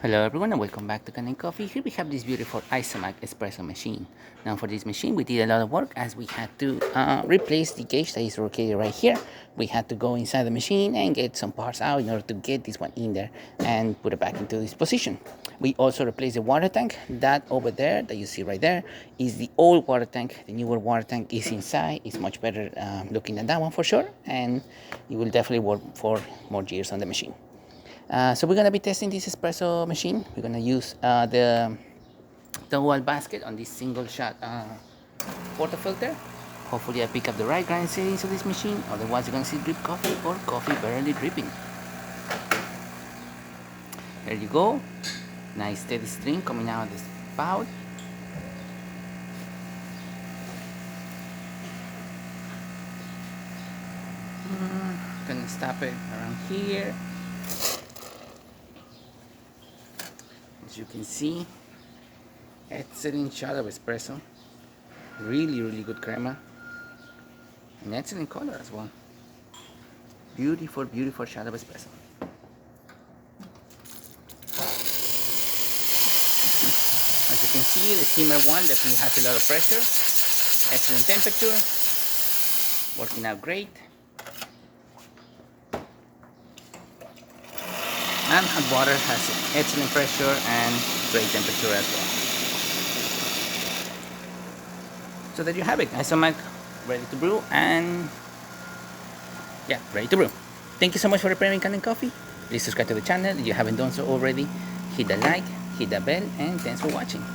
Hello everyone and welcome back to Kanen Coffee. Here we have this beautiful Isomac espresso machine. Now for this machine we did a lot of work as we had to replace the gauge that is located right here. We had to go inside the machine and get some parts out in order to get this one in there and put it back into this position. We also replaced the water tank. That over there that you see right there is the old water tank. The newer water tank is inside. It's much better looking than that one for sure, and it will definitely work for more years on the machine. So we're gonna be testing this espresso machine. We're gonna use the dual basket on this single shot portafilter. Hopefully I pick up the right grind settings of this machine, otherwise you're gonna see drip coffee or coffee barely dripping. There you go. Nice steady stream coming out of the spout. Gonna stop it around here. As you can see, excellent shot of espresso. Really good crema. An excellent color as well. Beautiful shot of espresso. As you can see, the steamer one definitely has a lot of pressure. Excellent temperature. Working out great. And hot water has excellent pressure and great temperature as well. So there you have it, Isomac ready to brew, and yeah, ready to brew. Thank you so much for preparing Kanen Coffee. Please subscribe to the channel if you haven't done so already. Hit the like, hit the bell, and thanks for watching.